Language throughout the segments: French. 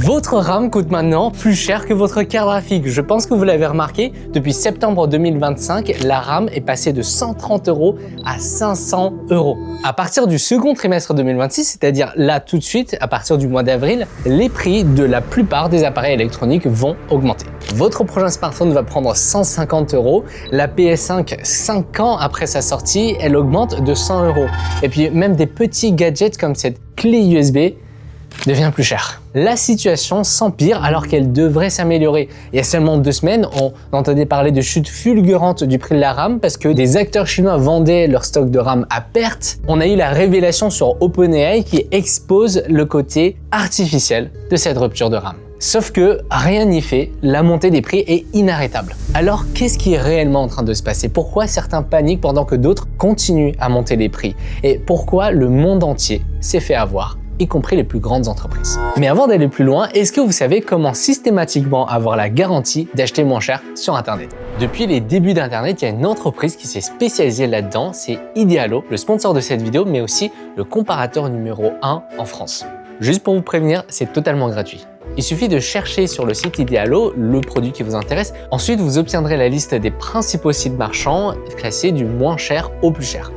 Votre RAM coûte maintenant plus cher que votre carte graphique. Je pense que vous l'avez remarqué, depuis septembre 2025, la RAM est passée de 130 € à 500 €. À partir du second trimestre 2026, c'est-à-dire là tout de suite, à partir du mois d'avril, les prix de la plupart des appareils électroniques vont augmenter. Votre prochain smartphone va prendre 150 €. La PS5, 5 ans après sa sortie, elle augmente de 100 €. Et puis même des petits gadgets comme cette clé USB devient plus cher. La situation s'empire alors qu'elle devrait s'améliorer. Il y a seulement 2 semaines, on entendait parler de chute fulgurante du prix de la RAM parce que des acteurs chinois vendaient leur stock de RAM à perte. On a eu la révélation sur OpenAI qui expose le côté artificiel de cette rupture de RAM. Sauf que rien n'y fait, la montée des prix est inarrêtable. Alors qu'est-ce qui est réellement en train de se passer? Pourquoi certains paniquent pendant que d'autres continuent à monter les prix? Et pourquoi le monde entier s'est fait avoir, y compris les plus grandes entreprises? Mais avant d'aller plus loin, est-ce que vous savez comment systématiquement avoir la garantie d'acheter moins cher sur Internet? Depuis les débuts d'Internet, il y a une entreprise qui s'est spécialisée là-dedans, c'est Idealo, le sponsor de cette vidéo, mais aussi le comparateur numéro 1 en France. Juste pour vous prévenir, c'est totalement gratuit. Il suffit de chercher sur le site Idealo le produit qui vous intéresse. Ensuite, vous obtiendrez la liste des principaux sites marchands classés du moins cher au plus cher.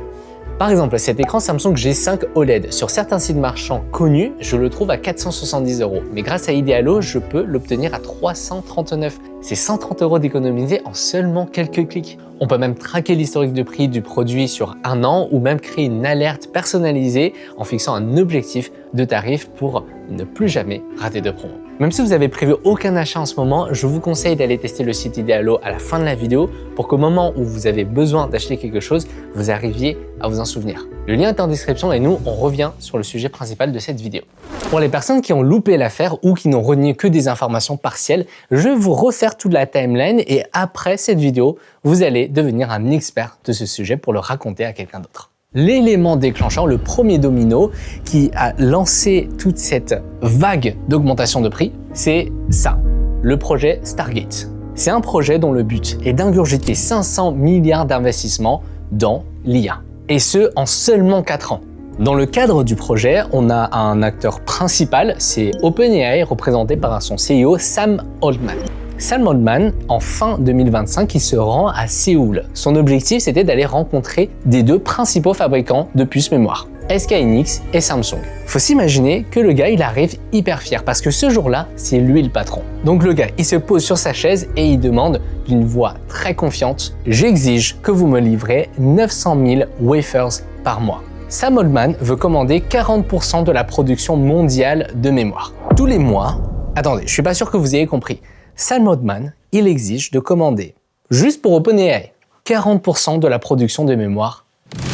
Par exemple, cet écran Samsung G5 OLED, sur certains sites marchands connus, je le trouve à 470 €. Mais grâce à Idealo, je peux l'obtenir à 339 €. C'est 130 € d'économiser en seulement quelques clics. On peut même traquer l'historique de prix du produit sur 1 an ou même créer une alerte personnalisée en fixant un objectif de tarif pour ne plus jamais rater de promo. Même si vous avez prévu aucun achat en ce moment, je vous conseille d'aller tester le site Idealo à la fin de la vidéo pour qu'au moment où vous avez besoin d'acheter quelque chose, vous arriviez à vous en souvenir. Le lien est en description et nous, on revient sur le sujet principal de cette vidéo. Pour les personnes qui ont loupé l'affaire ou qui n'ont retenu que des informations partielles, je vais vous refaire toute la timeline et après cette vidéo, vous allez devenir un expert de ce sujet pour le raconter à quelqu'un d'autre. L'élément déclencheur, le premier domino qui a lancé toute cette vague d'augmentation de prix, c'est ça, le projet Stargate. C'est un projet dont le but est d'ingurgiter 500 milliards d'investissements dans l'IA. Et ce, en seulement 4 ans. Dans le cadre du projet, on a un acteur principal, c'est OpenAI, représenté par son CEO Sam Altman. Sam Altman, en fin 2025, il se rend à Séoul. Son objectif, c'était d'aller rencontrer des 2 principaux fabricants de puces mémoire, SK hynix et Samsung. Faut s'imaginer que le gars, il arrive hyper fier parce que ce jour-là, c'est lui le patron. Donc le gars, il se pose sur sa chaise et il demande d'une voix très confiante « J'exige que vous me livrez 900 000 wafers par mois ». Sam Altman veut commander 40% de la production mondiale de mémoire. Tous les mois, attendez, je suis pas sûr que vous ayez compris. Sam Altman, il exige de commander, juste pour OpenAI, 40% de la production de mémoire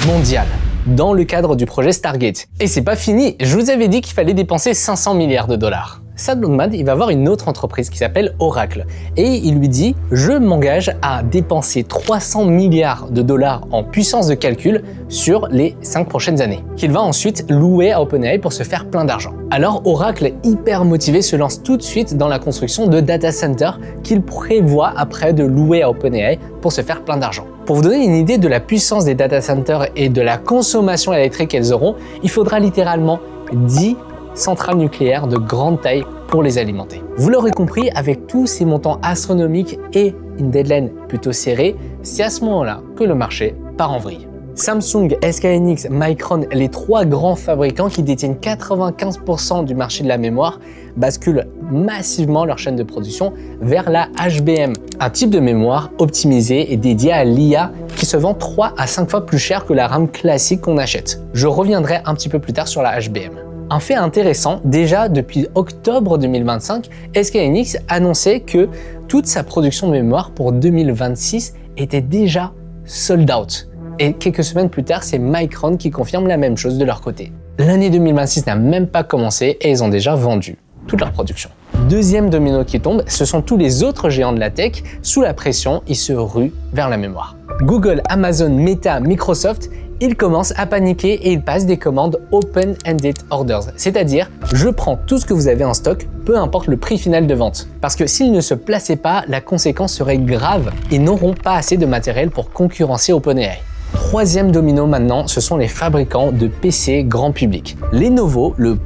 mondiale dans le cadre du projet Stargate. Et c'est pas fini, je vous avais dit qu'il fallait dépenser 500 milliards de dollars. Sam Altman, il va voir une autre entreprise qui s'appelle Oracle et il lui dit « Je m'engage à dépenser 300 milliards de dollars en puissance de calcul sur les 5 prochaines années, qu'il va ensuite louer à OpenAI pour se faire plein d'argent. » Alors Oracle, hyper motivé, se lance tout de suite dans la construction de data centers qu'il prévoit après de louer à OpenAI pour se faire plein d'argent. Pour vous donner une idée de la puissance des data centers et de la consommation électrique qu'elles auront, il faudra littéralement 10 centrales nucléaires de grande taille pour les alimenter. Vous l'aurez compris, avec tous ces montants astronomiques et une deadline plutôt serrée, c'est à ce moment-là que le marché part en vrille. Samsung, SK hynix, Micron, les 3 grands fabricants qui détiennent 95% du marché de la mémoire, basculent massivement leur chaîne de production vers la HBM, un type de mémoire optimisé et dédié à l'IA qui se vend 3 à 5 fois plus cher que la RAM classique qu'on achète. Je reviendrai un petit peu plus tard sur la HBM. Un fait intéressant, déjà depuis octobre 2025, SK hynix annonçait que toute sa production de mémoire pour 2026 était déjà sold out. Et quelques semaines plus tard, c'est Micron qui confirme la même chose de leur côté. L'année 2026 n'a même pas commencé et ils ont déjà vendu toute leur production. Deuxième domino qui tombe, ce sont tous les autres géants de la tech. Sous la pression, ils se ruent vers la mémoire. Google, Amazon, Meta, Microsoft, ils commencent à paniquer et ils passent des commandes Open-Ended Orders, c'est-à-dire je prends tout ce que vous avez en stock, peu importe le prix final de vente. Parce que s'ils ne se plaçaient pas, la conséquence serait grave et n'auront pas assez de matériel pour concurrencer OpenAI. Troisième domino maintenant, ce sont les fabricants de PC grand public. Lenovo, le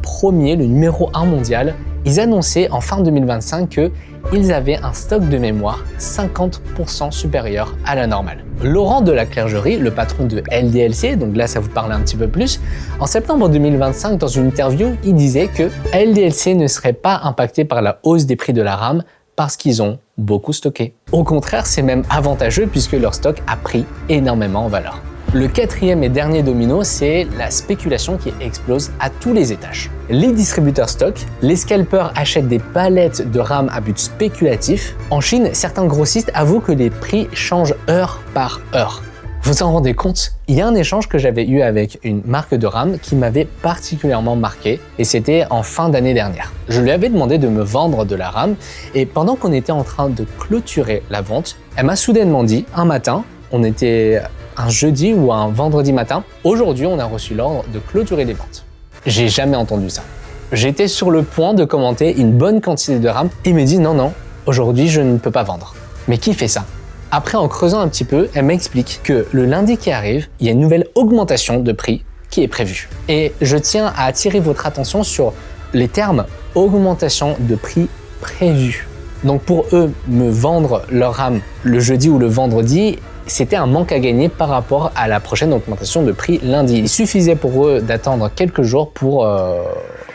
numéro 1 mondial, Ils annonçaient en fin 2025 qu'ils avaient un stock de mémoire 50% supérieur à la normale. Laurent de la Clergerie, le patron de LDLC, donc là ça vous parle un petit peu plus, en septembre 2025, dans une interview, il disait que LDLC ne serait pas impacté par la hausse des prix de la RAM parce qu'ils ont beaucoup stocké. Au contraire, c'est même avantageux puisque leur stock a pris énormément en valeur. Le quatrième et dernier domino, c'est la spéculation qui explose à tous les étages. Les distributeurs stockent, les scalpers achètent des palettes de RAM à but spéculatif. En Chine, certains grossistes avouent que les prix changent heure par heure. Vous vous en rendez compte? Il y a un échange que j'avais eu avec une marque de RAM qui m'avait particulièrement marqué et c'était en fin d'année dernière. Je lui avais demandé de me vendre de la RAM et pendant qu'on était en train de clôturer la vente, elle m'a soudainement dit un matin, on était un jeudi ou un vendredi matin, aujourd'hui on a reçu l'ordre de clôturer les ventes. J'ai jamais entendu ça. J'étais sur le point de commenter une bonne quantité de RAM et il me dit non, aujourd'hui je ne peux pas vendre. Mais qui fait ça? Après, en creusant un petit peu, elle m'explique que le lundi qui arrive, il y a une nouvelle augmentation de prix qui est prévue. Et je tiens à attirer votre attention sur les termes augmentation de prix prévue. Donc pour eux, me vendre leur RAM le jeudi ou le vendredi, c'était un manque à gagner par rapport à la prochaine augmentation de prix lundi. Il suffisait pour eux d'attendre quelques jours pour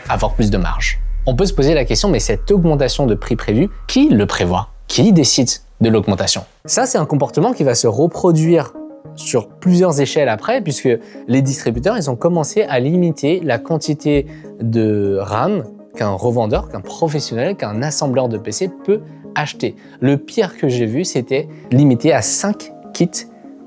avoir plus de marge. On peut se poser la question, mais cette augmentation de prix prévue, qui le prévoit? Qui décide de l'augmentation? Ça, c'est un comportement qui va se reproduire sur plusieurs échelles après, puisque les distributeurs, ils ont commencé à limiter la quantité de RAM qu'un revendeur, qu'un professionnel, qu'un assembleur de PC peut acheter. Le pire que j'ai vu, c'était limité à 5 kits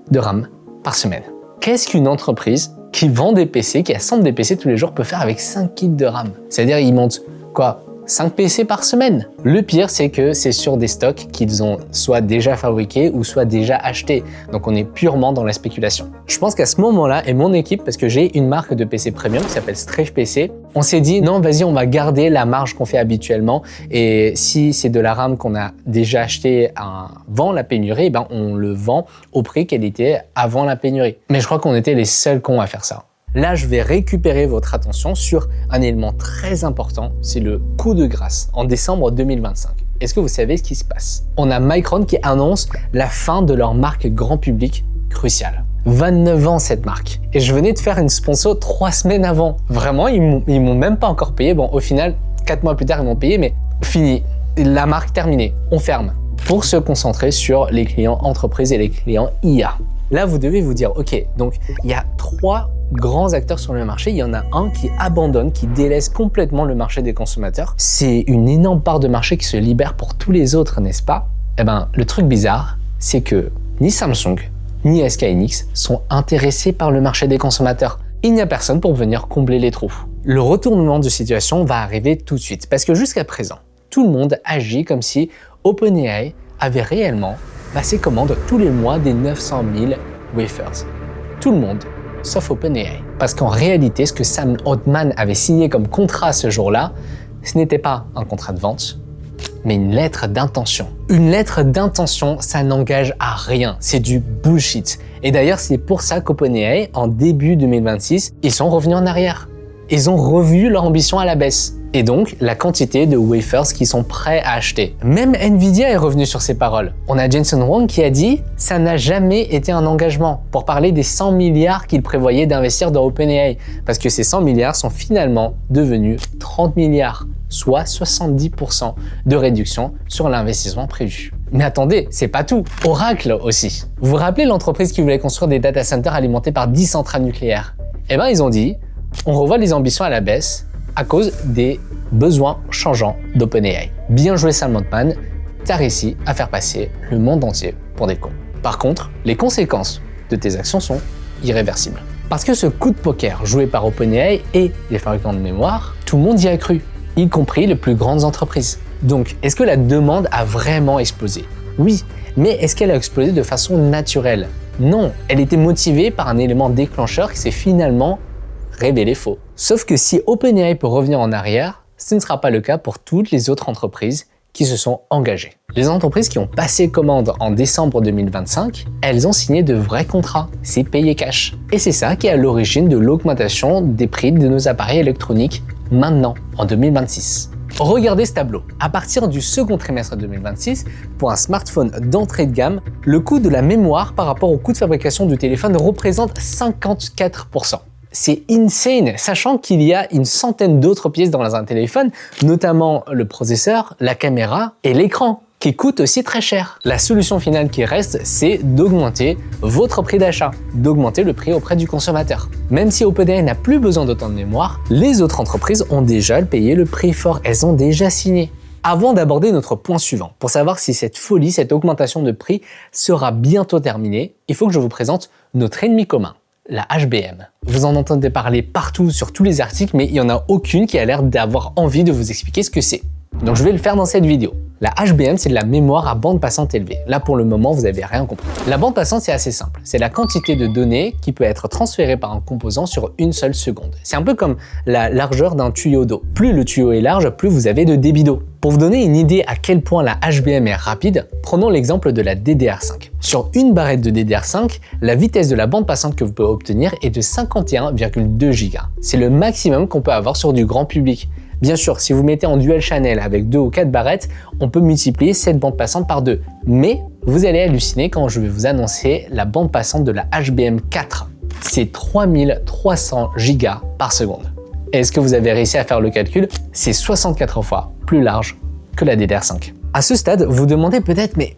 de RAM par semaine. Qu'est-ce qu'une entreprise qui vend des PC, qui assemble des PC tous les jours peut faire avec 5 kits de RAM? C'est-à-dire, ils montent quoi? 5 PC par semaine. Le pire, c'est que c'est sur des stocks qu'ils ont soit déjà fabriqués ou soit déjà achetés. Donc on est purement dans la spéculation. Je pense qu'à ce moment-là, et mon équipe, parce que j'ai une marque de PC premium qui s'appelle Strafe PC, on s'est dit non, vas-y, on va garder la marge qu'on fait habituellement. Et si c'est de la RAM qu'on a déjà acheté avant la pénurie, ben on le vend au prix qu'elle était avant la pénurie. Mais je crois qu'on était les seuls cons à faire ça. Là, je vais récupérer votre attention sur un élément très important, c'est le coup de grâce en décembre 2025. Est-ce que vous savez ce qui se passe? On a Micron qui annonce la fin de leur marque grand public cruciale. 29 ans cette marque. Et je venais de faire une sponsor 3 semaines avant. Vraiment, ils m'ont même pas encore payé. Bon, au final, 4 mois plus tard, ils m'ont payé, mais fini. La marque terminée. On ferme. Pour se concentrer sur les clients entreprises et les clients IA. Là, vous devez vous dire, ok, donc il y a 3 grands acteurs sur le marché, il y en a un qui abandonne, qui délaisse complètement le marché des consommateurs. C'est une énorme part de marché qui se libère pour tous les autres, n'est-ce pas? Eh ben, le truc bizarre, c'est que ni Samsung, ni SK Hynix sont intéressés par le marché des consommateurs. Il n'y a personne pour venir combler les trous. Le retournement de situation va arriver tout de suite, parce que jusqu'à présent, tout le monde agit comme si OpenAI avait réellement passé commande tous les mois des 900 000 wafers. Tout le monde, sauf OpenAI. Parce qu'en réalité, ce que Sam Altman avait signé comme contrat ce jour-là, ce n'était pas un contrat de vente, mais une lettre d'intention. Une lettre d'intention, ça n'engage à rien, c'est du bullshit. Et d'ailleurs, c'est pour ça qu'OpenAI, en début 2026, ils sont revenus en arrière. Ils ont revu leur ambition à la baisse. Et donc, la quantité de wafers qu'ils sont prêts à acheter. Même Nvidia est revenu sur ces paroles. On a Jensen Huang qui a dit « ça n'a jamais été un engagement » pour parler des 100 milliards qu'il prévoyait d'investir dans OpenAI. Parce que ces 100 milliards sont finalement devenus 30 milliards, soit 70% de réduction sur l'investissement prévu. Mais attendez, c'est pas tout. Oracle aussi. Vous vous rappelez l'entreprise qui voulait construire des data centers alimentés par 10 centrales nucléaires? Eh ben, ils ont dit « on revoit les ambitions à la baisse » à cause des besoins changeants d'OpenAI. Bien joué Sam Altman, t'as réussi à faire passer le monde entier pour des cons. Par contre, les conséquences de tes actions sont irréversibles. Parce que ce coup de poker joué par OpenAI et les fabricants de mémoire, tout le monde y a cru, y compris les plus grandes entreprises. Donc, est-ce que la demande a vraiment explosé? Oui, mais est-ce qu'elle a explosé de façon naturelle? Non, elle était motivée par un élément déclencheur qui s'est finalement révélé faux. Sauf que si OpenAI peut revenir en arrière, ce ne sera pas le cas pour toutes les autres entreprises qui se sont engagées. Les entreprises qui ont passé commande en décembre 2025, elles ont signé de vrais contrats, c'est payé cash. Et c'est ça qui est à l'origine de l'augmentation des prix de nos appareils électroniques maintenant, en 2026. Regardez ce tableau. À partir du second trimestre 2026, pour un smartphone d'entrée de gamme, le coût de la mémoire par rapport au coût de fabrication du téléphone représente 54%. C'est insane, sachant qu'il y a une centaine d'autres pièces dans un téléphone, notamment le processeur, la caméra et l'écran, qui coûtent aussi très cher. La solution finale qui reste, c'est d'augmenter votre prix d'achat, d'augmenter le prix auprès du consommateur. Même si OpenAI n'a plus besoin d'autant de mémoire, les autres entreprises ont déjà payé le prix fort, elles ont déjà signé. Avant d'aborder notre point suivant, pour savoir si cette folie, cette augmentation de prix sera bientôt terminée, il faut que je vous présente notre ennemi commun, la HBM. Vous en entendez parler partout sur tous les articles, mais il n'y en a aucune qui a l'air d'avoir envie de vous expliquer ce que c'est. Donc je vais le faire dans cette vidéo. La HBM, c'est de la mémoire à bande passante élevée. Là, pour le moment, vous n'avez rien compris. La bande passante, c'est assez simple. C'est la quantité de données qui peut être transférée par un composant sur une seule seconde. C'est un peu comme la largeur d'un tuyau d'eau. Plus le tuyau est large, plus vous avez de débit d'eau. Pour vous donner une idée à quel point la HBM est rapide, prenons l'exemple de la DDR5. Sur une barrette de DDR5, la vitesse de la bande passante que vous pouvez obtenir est de 51,2 Go. C'est le maximum qu'on peut avoir sur du grand public. Bien sûr, si vous mettez en dual channel avec 2 ou 4 barrettes, on peut multiplier cette bande passante par 2. Mais vous allez halluciner quand je vais vous annoncer la bande passante de la HBM4. C'est 3300 Go par seconde. Est-ce que vous avez réussi à faire le calcul? C'est 64 fois plus large que la DDR5. À ce stade, vous demandez peut-être, mais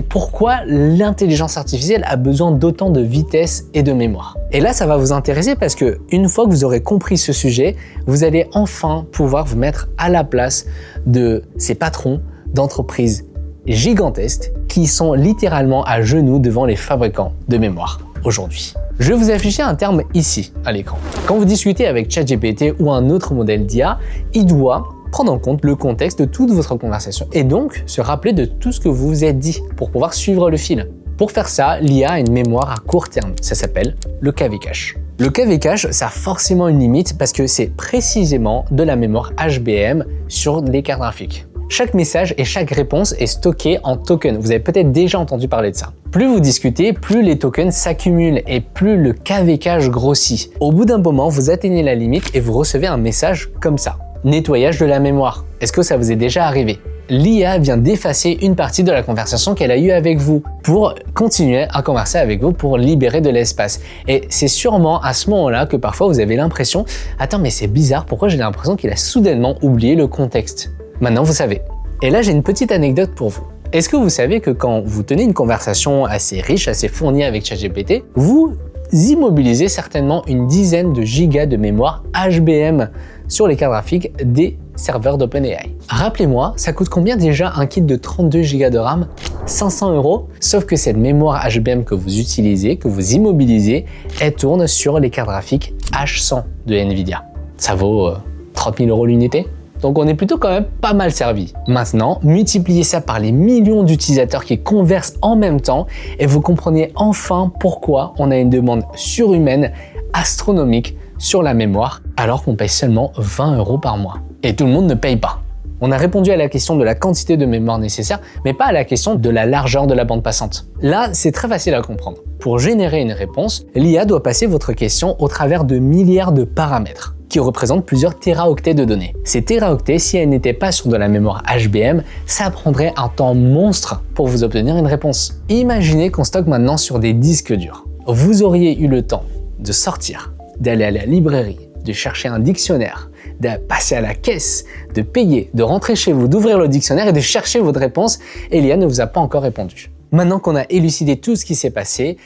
pourquoi l'intelligence artificielle a besoin d'autant de vitesse et de mémoire? Et là, ça va vous intéresser parce que une fois que vous aurez compris ce sujet, vous allez enfin pouvoir vous mettre à la place de ces patrons d'entreprises gigantesques qui sont littéralement à genoux devant les fabricants de mémoire aujourd'hui. Je vais vous afficher un terme ici, à l'écran. Quand vous discutez avec ChatGPT ou un autre modèle d'IA, il doit prendre en compte le contexte de toute votre conversation et donc se rappeler de tout ce que vous vous êtes dit pour pouvoir suivre le fil. Pour faire ça, l'IA a une mémoire à court terme, ça s'appelle le KV cache. Le KV cache, ça a forcément une limite parce que c'est précisément de la mémoire HBM sur les cartes graphiques. Chaque message et chaque réponse est stocké en tokens. Vous avez peut-être déjà entendu parler de ça. Plus vous discutez, plus les tokens s'accumulent et plus le KV cache grossit. Au bout d'un moment, vous atteignez la limite et vous recevez un message comme ça. Nettoyage de la mémoire. Est-ce que ça vous est déjà arrivé? L'IA vient d'effacer une partie de la conversation qu'elle a eue avec vous pour continuer à converser avec vous pour libérer de l'espace. Et c'est sûrement à ce moment-là que parfois vous avez l'impression « Attends, mais c'est bizarre, pourquoi j'ai l'impression qu'il a soudainement oublié le contexte ?» Maintenant, vous savez. Et là, j'ai une petite anecdote pour vous. Est-ce que vous savez que quand vous tenez une conversation assez riche, assez fournie avec ChatGPT, vous immobilisez certainement une dizaine de gigas de mémoire HBM sur les cartes graphiques des serveurs d'OpenAI. Rappelez-moi, ça coûte combien déjà un kit de 32 Go de RAM? 500 €. Sauf que cette mémoire HBM que vous utilisez, que vous immobilisez, elle tourne sur les cartes graphiques H100 de Nvidia. Ça vaut 30 000 € l'unité. Donc on est plutôt quand même pas mal servi. Maintenant, multipliez ça par les millions d'utilisateurs qui conversent en même temps et vous comprenez enfin pourquoi on a une demande surhumaine, astronomique sur la mémoire alors qu'on paye seulement 20 € par mois. Et tout le monde ne paye pas. On a répondu à la question de la quantité de mémoire nécessaire, mais pas à la question de la largeur de la bande passante. Là, c'est très facile à comprendre. Pour générer une réponse, l'IA doit passer votre question au travers de milliards de paramètres qui représentent plusieurs téraoctets de données. Ces téraoctets, si elles n'étaient pas sur de la mémoire HBM, ça prendrait un temps monstre pour vous obtenir une réponse. Imaginez qu'on stocke maintenant sur des disques durs. Vous auriez eu le temps de sortir, d'aller à la librairie, de chercher un dictionnaire, de passer à la caisse, de payer, de rentrer chez vous, d'ouvrir le dictionnaire et de chercher votre réponse, et l'IA ne vous a pas encore répondu. Maintenant qu'on a élucidé tout ce qui s'est passé,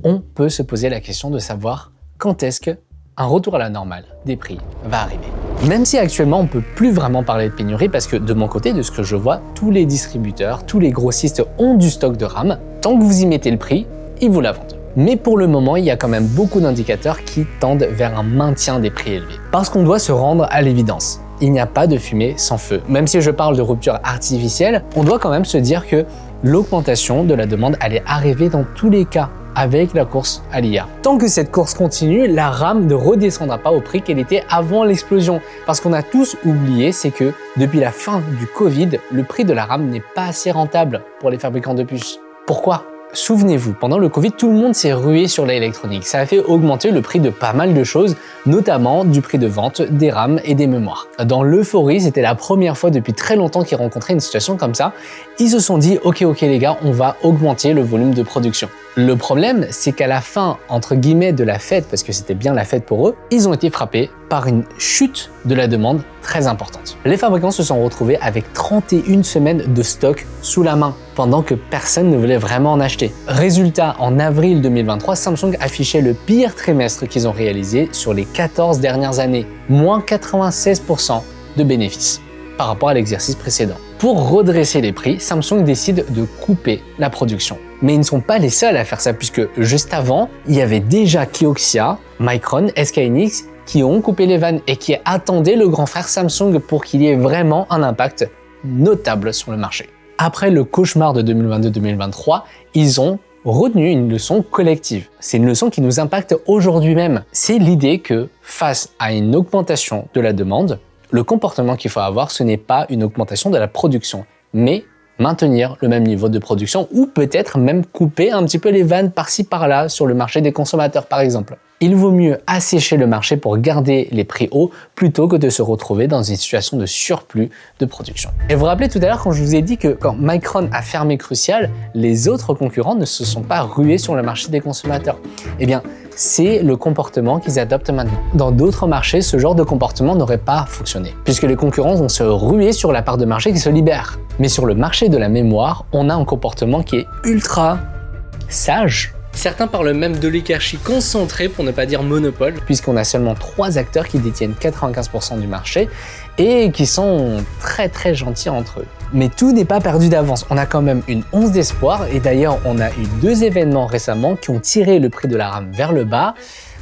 on peut se poser la question de savoir quand est-ce que un retour à la normale des prix va arriver. Même si actuellement on ne peut plus vraiment parler de pénurie parce que de mon côté, de ce que je vois, tous les distributeurs, tous les grossistes ont du stock de RAM. Tant que vous y mettez le prix, ils vous la vendent. Mais pour le moment, il y a quand même beaucoup d'indicateurs qui tendent vers un maintien des prix élevés. Parce qu'on doit se rendre à l'évidence. Il n'y a pas de fumée sans feu. Même si je parle de rupture artificielle, on doit quand même se dire que l'augmentation de la demande allait arriver dans tous les cas avec la course à l'IA. Tant que cette course continue, la RAM ne redescendra pas au prix qu'elle était avant l'explosion. Parce qu'on a tous oublié, c'est que depuis la fin du Covid, le prix de la RAM n'est pas assez rentable pour les fabricants de puces. Pourquoi ? souvenez-vous, pendant le Covid, tout le monde s'est rué sur l'électronique. Ça a fait augmenter le prix de pas mal de choses, notamment du prix de vente des RAM et des mémoires. Dans l'euphorie, c'était la première fois depuis très longtemps qu'ils rencontraient une situation comme ça. Ils se sont dit, ok les gars, on va augmenter le volume de production. Le problème, c'est qu'à la fin, entre guillemets, de la fête, parce que c'était bien la fête pour eux, ils ont été frappés par une chute de la demande très importante. Les fabricants se sont retrouvés avec 31 semaines de stock sous la main, pendant que personne ne voulait vraiment en acheter. Résultat, en avril 2023, Samsung affichait le pire trimestre qu'ils ont réalisé sur les 14 dernières années, moins 96% de bénéfices par rapport à l'exercice précédent. Pour redresser les prix, Samsung décide de couper la production. Mais ils ne sont pas les seuls à faire ça, puisque juste avant, il y avait déjà Kioxia, Micron, SK Hynix qui ont coupé les vannes et qui attendaient le grand frère Samsung pour qu'il y ait vraiment un impact notable sur le marché. Après le cauchemar de 2022-2023, ils ont retenu une leçon collective. C'est une leçon qui nous impacte aujourd'hui même. C'est l'idée que face à une augmentation de la demande, le comportement qu'il faut avoir, ce n'est pas une augmentation de la production, mais maintenir le même niveau de production ou peut-être même couper un petit peu les vannes par-ci par-là sur le marché des consommateurs par exemple. Il vaut mieux assécher le marché pour garder les prix hauts plutôt que de se retrouver dans une situation de surplus de production. Et vous vous rappelez tout à l'heure quand je vous ai dit que quand Micron a fermé Crucial, les autres concurrents ne se sont pas rués sur le marché des consommateurs. Eh bien, c'est le comportement qu'ils adoptent maintenant. Dans d'autres marchés, ce genre de comportement n'aurait pas fonctionné, puisque les concurrents vont se ruer sur la part de marché qui se libère. Mais sur le marché de la mémoire, on a un comportement qui est ultra sage. Certains parlent même d'oligarchie concentrée pour ne pas dire monopole, puisqu'on a seulement 3 acteurs qui détiennent 95% du marché et qui sont très gentils entre eux. Mais tout n'est pas perdu d'avance, on a quand même une once d'espoir et d'ailleurs on a eu 2 événements récemment qui ont tiré le prix de la RAM vers le bas,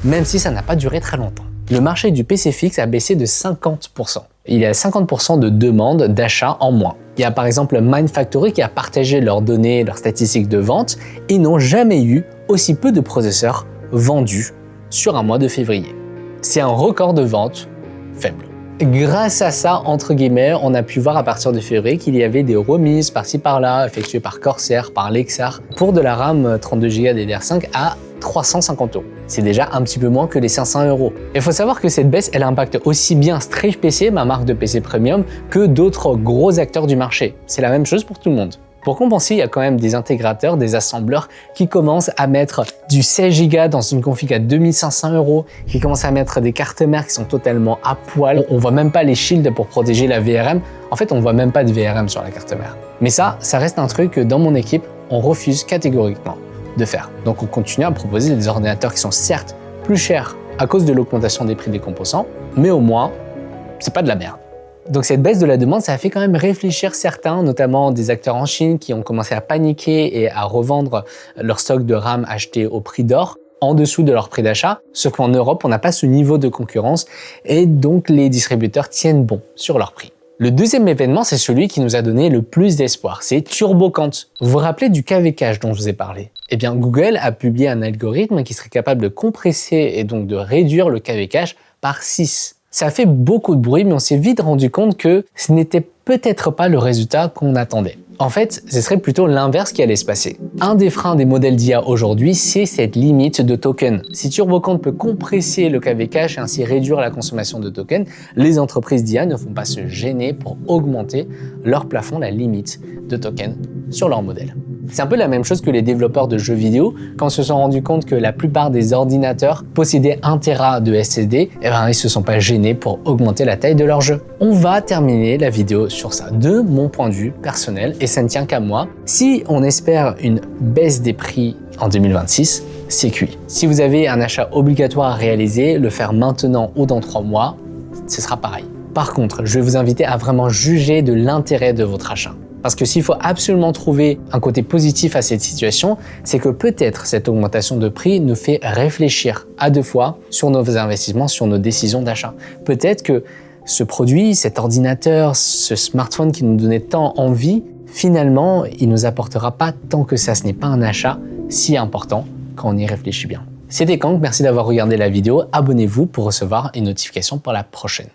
même si ça n'a pas duré très longtemps. Le marché du PC fixe a baissé de 50%. Il y a 50% de demandes d'achat en moins. Il y a par exemple Mindfactory qui a partagé leurs données, leurs statistiques de vente et n'ont jamais eu aussi peu de processeurs vendus sur un mois de février. C'est un record de vente faible. Grâce à ça, entre guillemets, on a pu voir à partir de février qu'il y avait des remises par-ci par-là effectuées par Corsair, par Lexar pour de la RAM 32Go DDR5 à 350 €. C'est déjà un petit peu moins que les 500 €. Il faut savoir que cette baisse, elle impacte aussi bien Strafe PC, ma marque de PC premium, que d'autres gros acteurs du marché. C'est la même chose pour tout le monde. Pour compenser, il y a quand même des intégrateurs, des assembleurs qui commencent à mettre du 16 Go dans une config à 2500 €, qui commencent à mettre des cartes mères qui sont totalement à poil. On voit même pas les shields pour protéger la VRM. En fait, on voit même pas de VRM sur la carte mère. Mais ça reste un truc que dans mon équipe, on refuse catégoriquement de faire. Donc on continue à proposer des ordinateurs qui sont certes plus chers à cause de l'augmentation des prix des composants, mais au moins, c'est pas de la merde. Donc cette baisse de la demande, ça a fait quand même réfléchir certains, notamment des acteurs en Chine qui ont commencé à paniquer et à revendre leur stock de RAM acheté au prix d'or en dessous de leur prix d'achat, sauf qu'en Europe, on n'a pas ce niveau de concurrence et donc les distributeurs tiennent bon sur leur prix. Le deuxième événement, c'est celui qui nous a donné le plus d'espoir, c'est TurboCant. Vous vous rappelez du KV cache dont je vous ai parlé? Eh bien, Google a publié un algorithme qui serait capable de compresser et donc de réduire le KV cache par 6. Ça a fait beaucoup de bruit, mais on s'est vite rendu compte que ce n'était peut-être pas le résultat qu'on attendait. En fait, ce serait plutôt l'inverse qui allait se passer. Un des freins des modèles d'IA aujourd'hui, c'est cette limite de tokens. Si TurboCant peut compresser le KV cache et ainsi réduire la consommation de tokens, les entreprises d'IA ne vont pas se gêner pour augmenter leur plafond, la limite de tokens sur leur modèle. C'est un peu la même chose que les développeurs de jeux vidéo, quand ils se sont rendus compte que la plupart des ordinateurs possédaient 1 Tera de SSD, ils se sont pas gênés pour augmenter la taille de leur jeu. On va terminer la vidéo sur ça, de mon point de vue personnel, et ça ne tient qu'à moi. Si on espère une baisse des prix en 2026, c'est cuit. Si vous avez un achat obligatoire à réaliser, le faire maintenant ou dans 3 mois, ce sera pareil. Par contre, je vais vous inviter à vraiment juger de l'intérêt de votre achat. Parce que s'il faut absolument trouver un côté positif à cette situation, c'est que peut-être cette augmentation de prix nous fait réfléchir à 2 fois sur nos investissements, sur nos décisions d'achat. Peut-être que ce produit, cet ordinateur, ce smartphone qui nous donnait tant envie, finalement, il nous apportera pas tant que ça. Ce n'est pas un achat si important quand on y réfléchit bien. C'était Kang, merci d'avoir regardé la vidéo. Abonnez-vous pour recevoir une notification pour la prochaine.